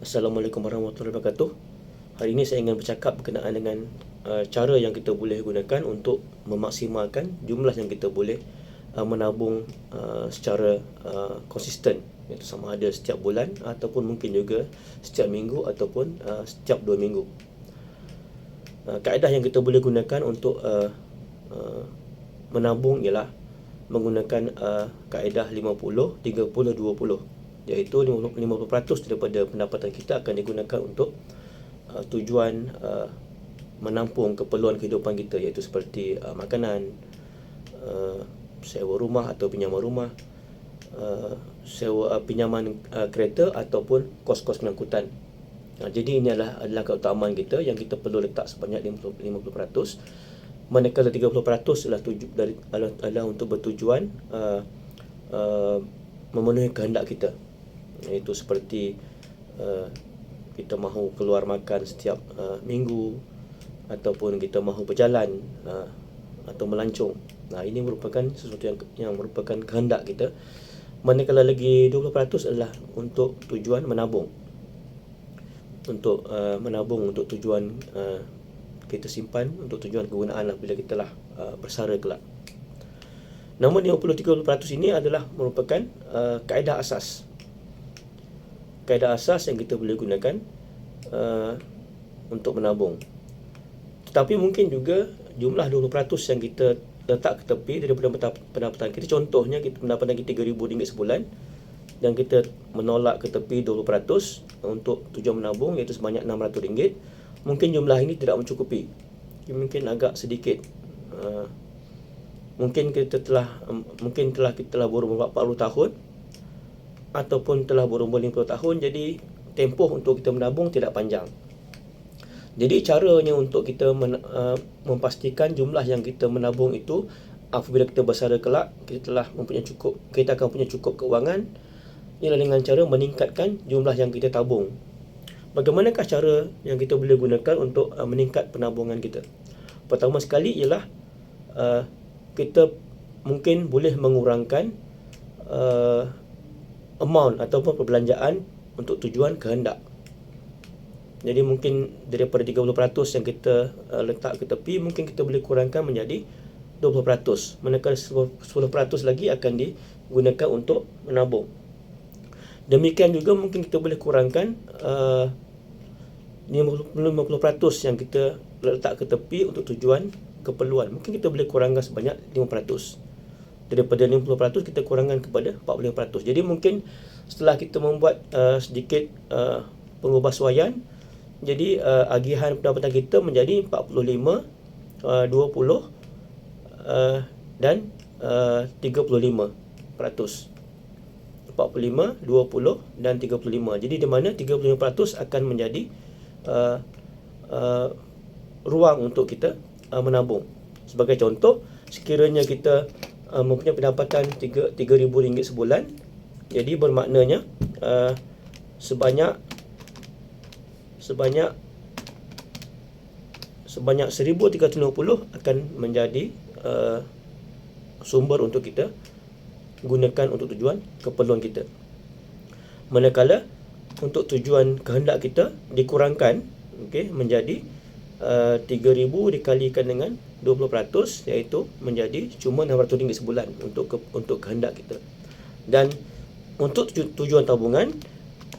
Assalamualaikum warahmatullahi wabarakatuh. Hari ini saya ingin bercakap berkenaan dengan cara yang kita boleh gunakan untuk memaksimalkan jumlah yang kita boleh menabung secara konsisten, iaitu sama ada setiap bulan ataupun mungkin juga setiap minggu ataupun setiap 2 minggu. Kaedah yang kita boleh gunakan untuk menabung ialah menggunakan kaedah 50 30 20, iaitu 50% daripada pendapatan kita akan digunakan untuk tujuan menampung keperluan kehidupan kita, iaitu seperti makanan, sewa rumah atau pinjaman rumah, sewa pinjaman kereta ataupun kos-kos pengangkutan. Jadi ini adalah keutamaan kita yang kita perlu letak sebanyak 50%. Manakala 30% adalah untuk bertujuan memenuhi kehendak kita, iaitu seperti kita mahu keluar makan setiap minggu, ataupun kita mahu berjalan atau melancong. Ini merupakan sesuatu yang merupakan kehendak kita. Manakala lagi 20% adalah untuk tujuan menabung, untuk menabung untuk tujuan kita simpan untuk tujuan kegunaan bila kita bersara kelak. Namun 50-30% ini adalah merupakan kaedah asas. Kaedah asas yang kita boleh gunakan untuk menabung. Tetapi mungkin juga jumlah 20% yang kita letak ke tepi daripada pendapatan kita. Contohnya pendapatan kita RM3,000 sebulan dan kita menolak ke tepi 20% untuk tujuan menabung, iaitu sebanyak RM600. Mungkin jumlah ini tidak mencukupi, mungkin agak sedikit. Mungkin kita telah berumur 40 tahun ataupun telah berumur 50 tahun, jadi tempoh untuk kita menabung tidak panjang. Jadi caranya untuk kita memastikan jumlah yang kita menabung itu apabila kita bersara kelak, kita akan punya cukup keuangan, ialah dengan cara meningkatkan jumlah yang kita tabung. Bagaimanakah cara yang kita boleh gunakan untuk meningkat penabungan kita? Pertama sekali ialah kita mungkin boleh mengurangkan amount ataupun perbelanjaan untuk tujuan kehendak. Jadi mungkin daripada 30% yang kita letak ke tepi, mungkin kita boleh kurangkan menjadi 20%. Manakala 10% lagi akan digunakan untuk menabung. Demikian juga mungkin kita boleh kurangkan 50% yang kita letak ke tepi untuk tujuan keperluan. Mungkin kita boleh kurangkan sebanyak 5%. Daripada 50% kita kurangkan kepada 45%. Jadi mungkin setelah kita membuat sedikit pengubahsuaian, jadi agihan pendapatan kita menjadi 45, 20 dan 35%. 45, 20 dan 35. Jadi di mana 35% akan menjadi ruang untuk kita menabung. Sebagai contoh, sekiranya kita mempunyai pendapatan RM3,000 sebulan, jadi bermaknanya sebanyak 1,350 akan menjadi sumber untuk kita gunakan untuk tujuan keperluan kita. Manakala untuk tujuan kehendak kita dikurangkan menjadi 3,000 dikalikan dengan 20%, iaitu menjadi cuma RM600 sebulan untuk kehendak kita. Dan untuk tujuan tabungan,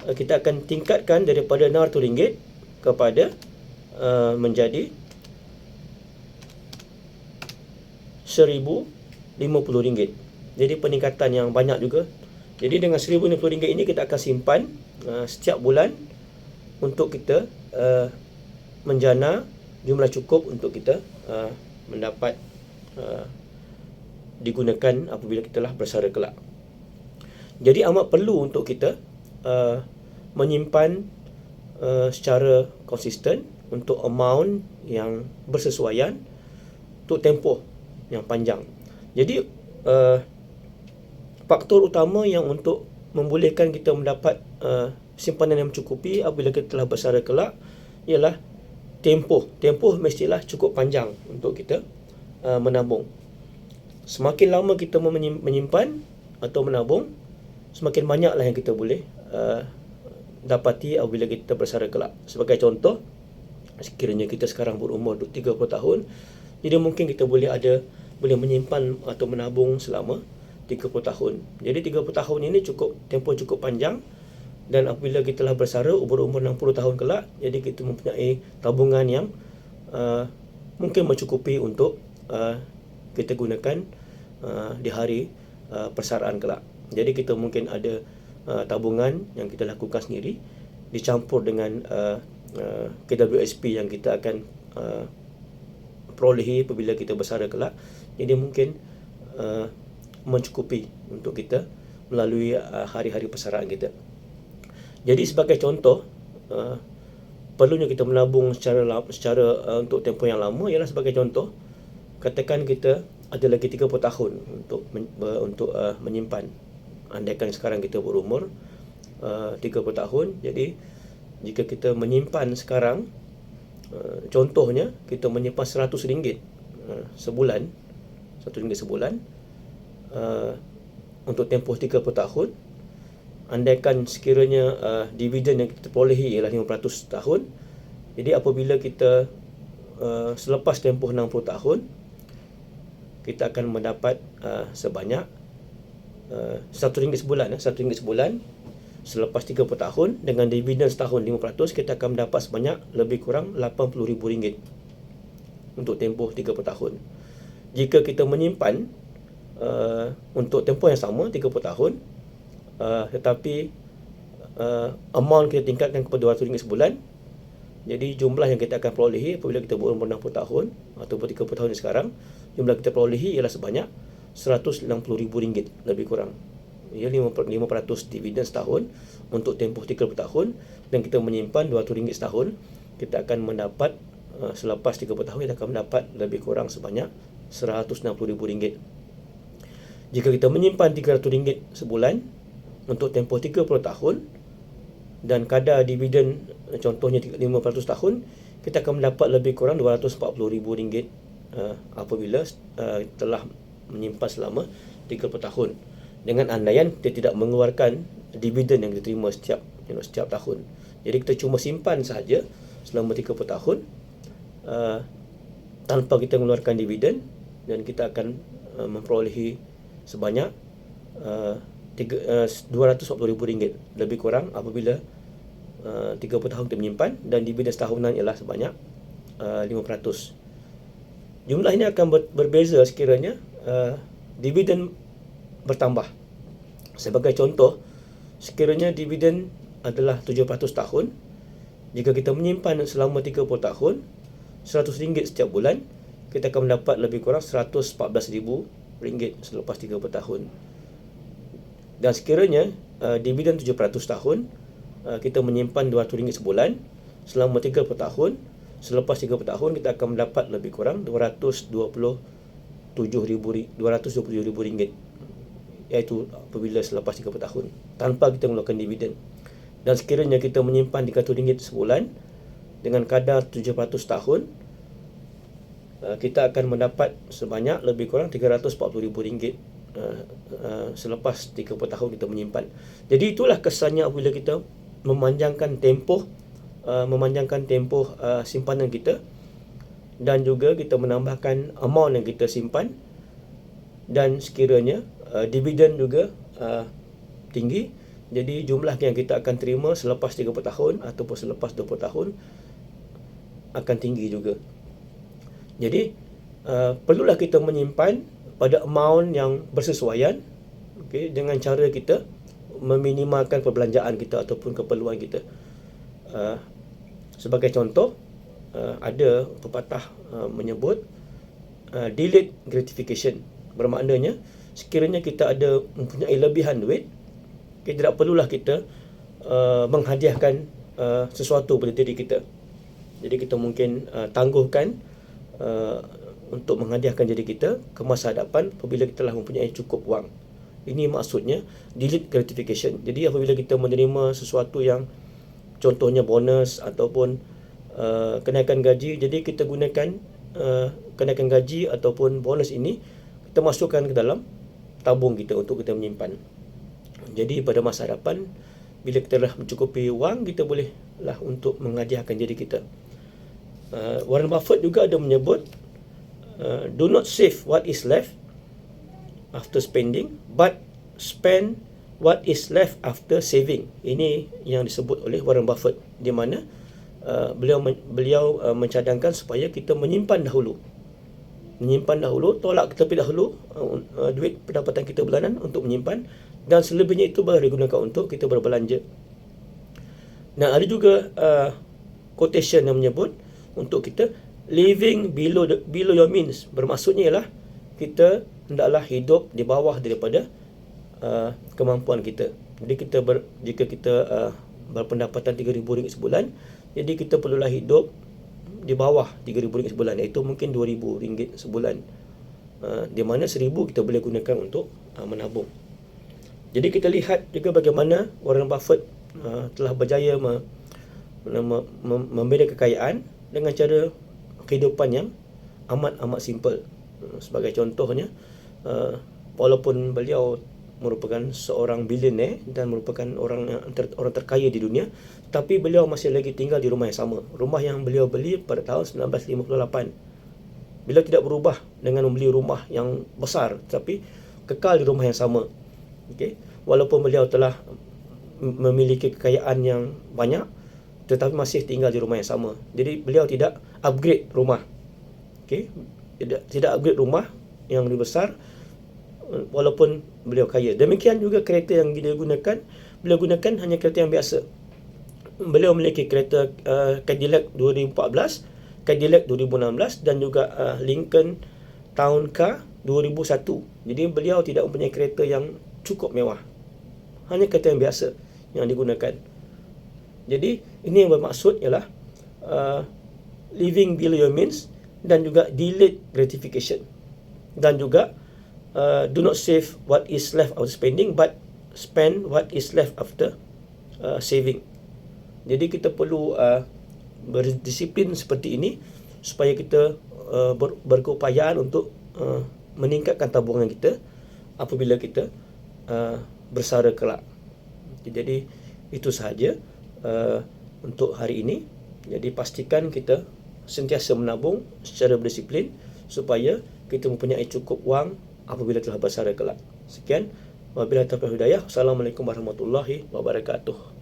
kita akan tingkatkan daripada RM600 kepada menjadi RM1,050. Jadi peningkatan yang banyak juga. Jadi dengan RM1,050 ini kita akan simpan setiap bulan untuk kita menjana jumlah cukup untuk kita mendapat digunakan apabila kita telah bersara kelak. Jadi amat perlu untuk kita menyimpan secara konsisten untuk amount yang bersesuaian untuk tempoh yang panjang. Jadi faktor utama yang untuk membolehkan kita mendapat simpanan yang mencukupi apabila kita telah bersara kelak ialah tempoh. Tempoh mestilah cukup panjang untuk kita menabung. Semakin lama kita menyimpan atau menabung, semakin banyaklah yang kita boleh dapati apabila kita bersara kelak. Sebagai contoh, sekiranya kita sekarang berumur 30 tahun, jadi mungkin kita boleh menyimpan atau menabung selama 30 tahun. Jadi 30 tahun ini tempoh cukup panjang, dan apabila kita telah bersara berumur 60 tahun kelak, jadi kita mempunyai tabungan yang mungkin mencukupi untuk kita gunakan di hari persaraan kelak. Jadi kita mungkin ada tabungan yang kita lakukan sendiri dicampur dengan KWSP yang kita akan perolehi apabila kita bersara kelak. Jadi mungkin mencukupi untuk kita melalui hari-hari persaraan kita. Jadi sebagai contoh, perlunya kita menabung secara untuk tempoh yang lama ialah sebagai contoh, katakan kita ada lagi 30 tahun untuk menyimpan. Andaikan sekarang kita berumur 30 tahun, jadi jika kita menyimpan sekarang, contohnya kita menyimpan RM100 sebulan, RM1 sebulan untuk tempoh 30 tahun. Andaikan sekiranya dividen yang kita perolehi ialah 5% tahun, jadi apabila kita selepas tempoh 60 tahun, kita akan mendapat sebanyak RM1 sebulan. RM1 sebulan selepas 30 tahun dengan dividen setahun 5%, kita akan mendapat sebanyak lebih kurang RM80,000 untuk tempoh 30 tahun. Jika kita menyimpan untuk tempoh yang sama 30 tahun, tetapi amount kita tingkatkan kepada RM200 sebulan, jadi jumlah yang kita akan perolehi apabila kita berumur 60 tahun ataupun 30 tahun sekarang, jumlah kita perolehi ialah sebanyak RM160,000 lebih kurang. Ia 5% dividen setahun untuk tempoh 30 tahun, dan kita menyimpan RM200 setahun, kita akan mendapat selepas 30 tahun kita akan mendapat lebih kurang sebanyak RM160,000. Jika kita menyimpan RM300 sebulan untuk tempoh 30 tahun dan kadar dividen contohnya 5% tahun, kita akan mendapat lebih kurang RM240,000 apabila telah menyimpan selama 30 tahun, dengan andaian kita tidak mengeluarkan dividen yang diterima setiap tahun. Jadi kita cuma simpan sahaja selama 30 tahun tanpa kita mengeluarkan dividen, dan kita akan memperolehi sebanyak RM240,000 lebih kurang apabila 30 tahun kita menyimpan, dan dividen setahunan ialah sebanyak 5%. Jumlah ini akan berbeza sekiranya dividen bertambah. Sebagai contoh, sekiranya dividen adalah 7% tahun, jika kita menyimpan selama 30 tahun RM100 setiap bulan, kita akan mendapat lebih kurang RM114,000 selepas 30 tahun. Dan sekiranya dividen 7% tahun, kita menyimpan RM200 sebulan selama 30 tahun, selepas 30 tahun kita akan mendapat lebih kurang RM227,000, iaitu apabila selepas 30 tahun tanpa kita mengeluarkan dividen. Dan sekiranya kita menyimpan RM300 sebulan dengan kadar 7% tahun, kita akan mendapat sebanyak lebih kurang RM340,000 selepas 30 tahun kita menyimpan. Jadi itulah kesannya apabila kita memanjangkan tempoh simpanan kita, dan juga kita menambahkan amount yang kita simpan, dan sekiranya dividen juga tinggi, jadi jumlah yang kita akan terima selepas 30 tahun ataupun selepas 20 tahun akan tinggi juga. Jadi perlulah kita menyimpan pada amount yang bersesuaian, dengan cara kita meminimalkan perbelanjaan kita ataupun keperluan kita. Sebagai contoh, ada pepatah menyebut delayed gratification. Bermaknanya sekiranya kita mempunyai lebihan duit, tidak perlulah kita menghadiahkan sesuatu pada diri kita. Jadi kita mungkin tangguhkan untuk menghadiahkan diri kita ke masa hadapan apabila kita telah mempunyai cukup wang. Ini maksudnya delayed gratification. Jadi apabila kita menerima sesuatu yang contohnya bonus ataupun kenaikan gaji, jadi kita gunakan kenaikan gaji ataupun bonus ini kita masukkan ke dalam tabung kita untuk kita menyimpan. Jadi pada masa hadapan bila kita dah mencukupi wang, kita boleh lah untuk menghadiahkan diri kita. Warren Buffett juga ada menyebut, do not save what is left after spending, but spend what is left after saving. Ini yang disebut oleh Warren Buffett, di mana beliau mencadangkan supaya kita menyimpan dahulu, tolak tepi dahulu duit pendapatan kita bulanan untuk menyimpan, dan selebihnya itu baru digunakan untuk kita berbelanja. Dan ada juga quotation yang menyebut untuk kita living below your means. Bermaksudnya ialah kita hendaklah hidup di bawah daripada kemampuan kita. Jadi jika kita berpendapatan RM3,000 sebulan, jadi kita perlulah hidup di bawah RM3,000 sebulan, iaitu mungkin RM2,000 sebulan, di mana RM1,000 kita boleh gunakan untuk menabung. Jadi kita lihat juga bagaimana Warren Buffett telah berjaya membina kekayaan dengan cara kehidupan yang amat simple. Sebagai contohnya, walaupun beliau merupakan seorang bilioner dan merupakan orang terkaya di dunia, tapi beliau masih lagi tinggal di rumah yang sama, rumah yang beliau beli pada tahun 1958. Beliau tidak berubah dengan membeli rumah yang besar, tapi kekal di rumah yang sama. Okey, walaupun beliau telah memiliki kekayaan yang banyak, tetapi masih tinggal di rumah yang sama. Jadi beliau tidak upgrade rumah. Okey, tidak upgrade rumah yang lebih besar walaupun beliau kaya. Demikian juga kereta yang beliau gunakan hanya kereta yang biasa. Beliau memiliki kereta Cadillac 2014, Cadillac 2016 dan juga Lincoln Town Car 2001. Jadi beliau tidak mempunyai kereta yang cukup mewah, hanya kereta yang biasa yang digunakan. Jadi ini yang bermaksud ialah living below your means, dan juga delayed gratification, dan juga do not save what is left after spending, but spend what is left after saving. Jadi kita perlu berdisiplin seperti ini supaya kita berkeupayaan untuk meningkatkan tabungan kita apabila kita bersara kelak. Jadi itu sahaja untuk hari ini. Jadi pastikan kita sentiasa menabung secara berdisiplin supaya kita mempunyai cukup wang apabila telah bersara kelak. Sekian, wabillahi taufiq wal hidayah. Assalamualaikum warahmatullahi wabarakatuh.